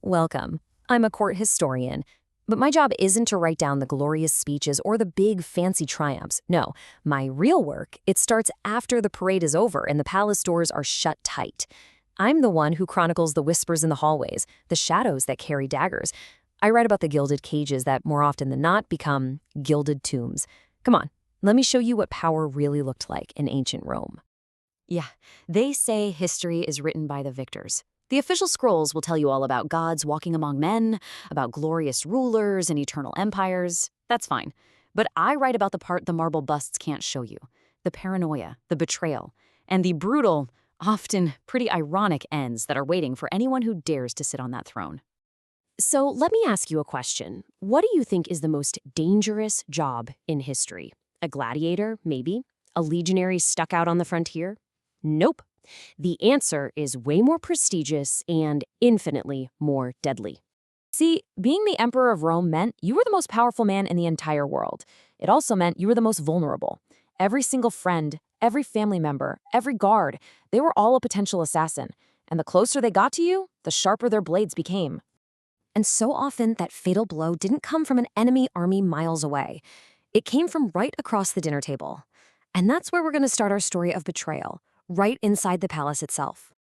Welcome. I'm a court historian, but my job isn't to write down the glorious speeches or the big fancy triumphs. No, my real work, it starts after the parade is over and the palace doors are shut tight. I'm the one who chronicles the whispers in the hallways, the shadows that carry daggers. I write about the gilded cages that, more often than not, become gilded tombs. Come on, let me show you what power really looked like in ancient Rome. Yeah, they say history is written by the victors. The official scrolls will tell you all about gods walking among men, about glorious rulers and eternal empires. That's fine. But I write about the part the marble busts can't show you. The paranoia, the betrayal, and the brutal, often pretty ironic ends that are waiting for anyone who dares to sit on that throne. So let me ask you a question. What do you think is the most dangerous job in history? A gladiator, maybe? A legionary stuck out on the frontier? Nope. The answer is way more prestigious and infinitely more deadly. See, being the emperor of Rome meant you were the most powerful man in the entire world. It also meant you were the most vulnerable. Every single friend, every family member, every guard, they were all a potential assassin. And the closer they got to you, the sharper their blades became. And so often, that fatal blow didn't come from an enemy army miles away. It came from right across the dinner table. And that's where we're going to start our story of betrayal, right inside the palace itself.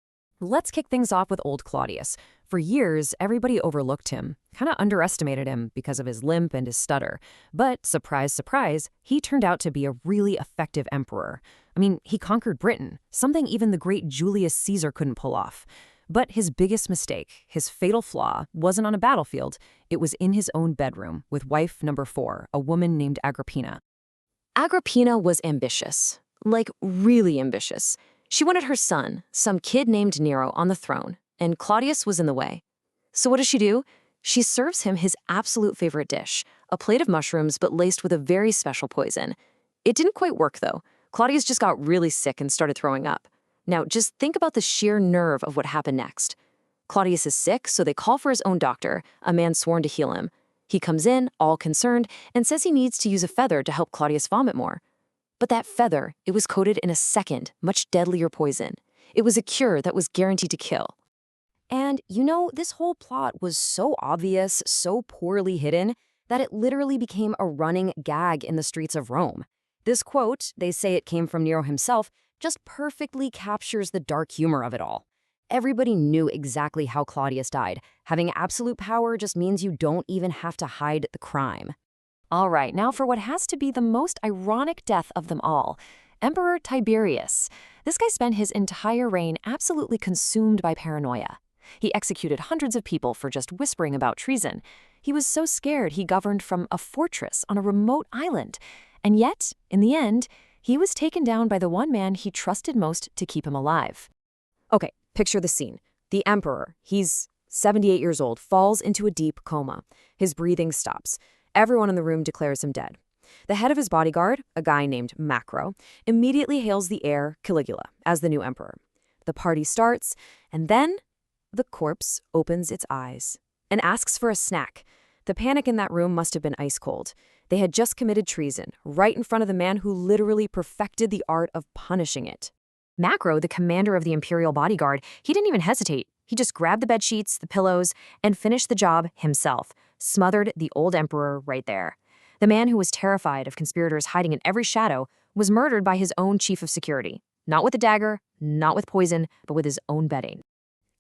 Let's kick things off with old Claudius. For years, everybody overlooked him, kind of underestimated him because of his limp and his stutter. But surprise, surprise, he turned out to be a really effective emperor. I mean, he conquered Britain, something even the great Julius Caesar couldn't pull off. But his biggest mistake, his fatal flaw, wasn't on a battlefield. It was in his own bedroom with wife number 4, a woman named Agrippina. Agrippina was ambitious, like really ambitious. She wanted her son, some kid named Nero, on the throne, and Claudius was in the way. So what does she do? She serves him his absolute favorite dish, a plate of mushrooms but laced with a very special poison. It didn't quite work, though. Claudius just got really sick and started throwing up. Now, just think about the sheer nerve of what happened next. Claudius is sick, so they call for his own doctor, a man sworn to heal him. He comes in, all concerned, and says he needs to use a feather to help Claudius vomit more. But that feather, it was coated in a second, much deadlier poison. It was a cure that was guaranteed to kill. And, this whole plot was so obvious, so poorly hidden, that it literally became a running gag in the streets of Rome. This quote, they say it came from Nero himself, just perfectly captures the dark humor of it all. Everybody knew exactly how Claudius died. Having absolute power just means you don't even have to hide the crime. All right, now for what has to be the most ironic death of them all, Emperor Tiberius. This guy spent his entire reign absolutely consumed by paranoia. He executed hundreds of people for just whispering about treason. He was so scared he governed from a fortress on a remote island. And yet, in the end, he was taken down by the one man he trusted most to keep him alive. Okay, picture the scene. The emperor, he's 78 years old, falls into a deep coma. His breathing stops. Everyone in the room declares him dead. The head of his bodyguard, a guy named Macro, immediately hails the heir, Caligula, as the new emperor. The party starts, and then the corpse opens its eyes and asks for a snack. The panic in that room must have been ice cold. They had just committed treason, right in front of the man who literally perfected the art of punishing it. Macro, the commander of the imperial bodyguard, he didn't even hesitate. He just grabbed the bedsheets, the pillows, and finished the job himself, smothered the old emperor right there. The man who was terrified of conspirators hiding in every shadow was murdered by his own chief of security. Not with a dagger, not with poison, but with his own bedding.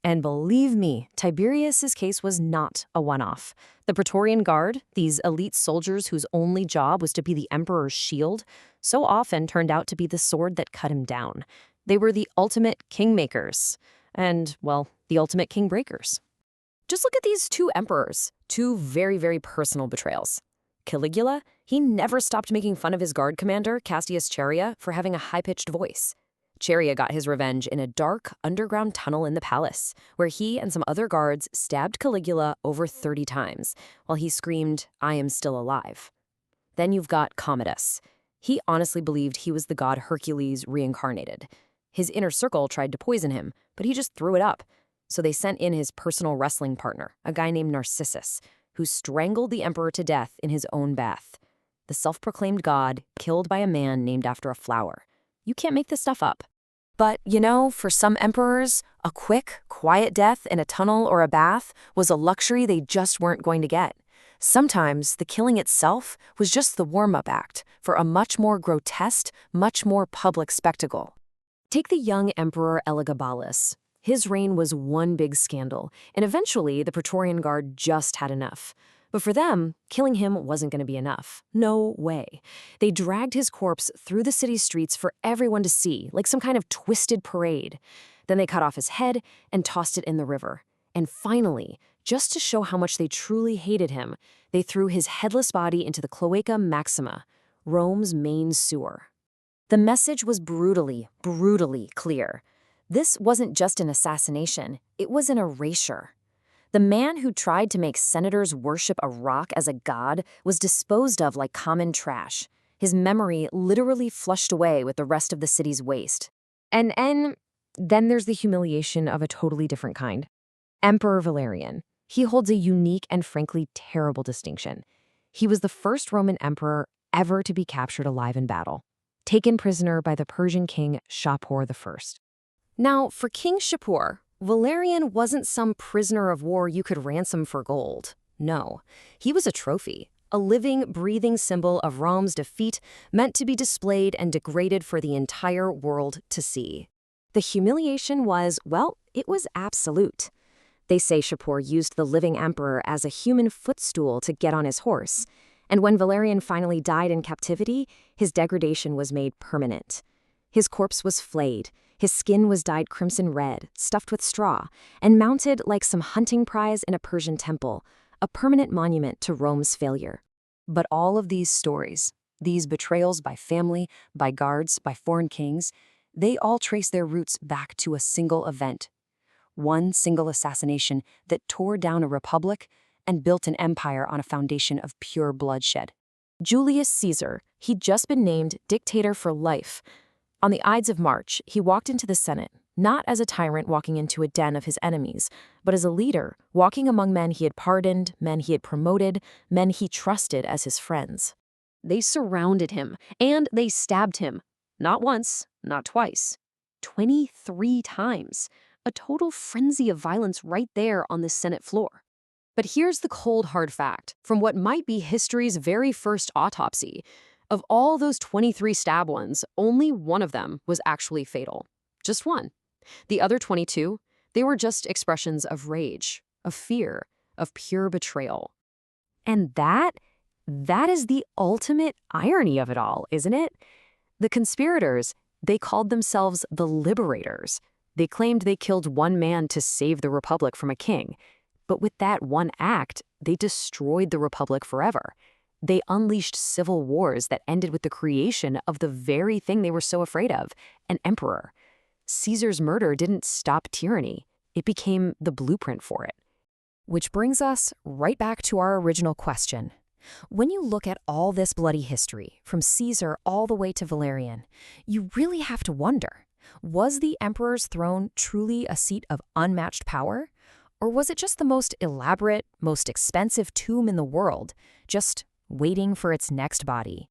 And believe me, Tiberius's case was not a one-off. The Praetorian Guard, these elite soldiers whose only job was to be the emperor's shield, so often turned out to be the sword that cut him down. They were the ultimate kingmakers, and, well, the ultimate kingbreakers. Just look at these two emperors, two very, very personal betrayals. Caligula, he never stopped making fun of his guard commander, Cassius Chaerea, for having a high-pitched voice. Chaerea got his revenge in a dark, underground tunnel in the palace, where he and some other guards stabbed Caligula over 30 times, while he screamed, "I am still alive." Then you've got Commodus. He honestly believed he was the god Hercules reincarnated. His inner circle tried to poison him, but he just threw it up. So they sent in his personal wrestling partner, a guy named Narcissus, who strangled the emperor to death in his own bath. The self-proclaimed god killed by a man named after a flower. You can't make this stuff up. But, for some emperors, a quick, quiet death in a tunnel or a bath was a luxury they just weren't going to get. Sometimes the killing itself was just the warm-up act for a much more grotesque, much more public spectacle. Take the young emperor Elagabalus. His reign was one big scandal, and eventually the Praetorian Guard just had enough. But for them, killing him wasn't going to be enough. No way. They dragged his corpse through the city streets for everyone to see, like some kind of twisted parade. Then they cut off his head and tossed it in the river. And finally, just to show how much they truly hated him, they threw his headless body into the Cloaca Maxima, Rome's main sewer. The message was brutally, brutally clear. This wasn't just an assassination, it was an erasure. The man who tried to make senators worship a rock as a god was disposed of like common trash. His memory literally flushed away with the rest of the city's waste. And then there's the humiliation of a totally different kind. Emperor Valerian. He holds a unique and frankly terrible distinction. He was the first Roman emperor ever to be captured alive in battle, taken prisoner by the Persian king Shapur I. Now, for King Shapur, Valerian wasn't some prisoner of war you could ransom for gold. No, he was a trophy, a living, breathing symbol of Rome's defeat meant to be displayed and degraded for the entire world to see. The humiliation was, well, it was absolute. They say Shapur used the living emperor as a human footstool to get on his horse, and when Valerian finally died in captivity, his degradation was made permanent. His corpse was flayed, his skin was dyed crimson red, stuffed with straw, and mounted like some hunting prize in a Persian temple, a permanent monument to Rome's failure. But all of these stories, these betrayals by family, by guards, by foreign kings, they all trace their roots back to a single event. One single assassination that tore down a republic and built an empire on a foundation of pure bloodshed. Julius Caesar, he'd just been named dictator for life. On the Ides of March, he walked into the Senate, not as a tyrant walking into a den of his enemies, but as a leader walking among men he had pardoned, men he had promoted, men he trusted as his friends. They surrounded him, and they stabbed him. Not once, not twice. 23 times. A total frenzy of violence right there on the Senate floor. But here's the cold, hard fact from what might be history's very first autopsy. Of all those 23 stab wounds, only one of them was actually fatal. Just one. The other 22, they were just expressions of rage, of fear, of pure betrayal. And that is the ultimate irony of it all, isn't it? The conspirators, they called themselves the liberators. They claimed they killed one man to save the Republic from a king. But with that one act, they destroyed the Republic forever. They unleashed civil wars that ended with the creation of the very thing they were so afraid of, an emperor. Caesar's murder didn't stop tyranny. It became the blueprint for it. Which brings us right back to our original question. When you look at all this bloody history, from Caesar all the way to Valerian, you really have to wonder, was the emperor's throne truly a seat of unmatched power? Or was it just the most elaborate, most expensive tomb in the world, just waiting for its next body?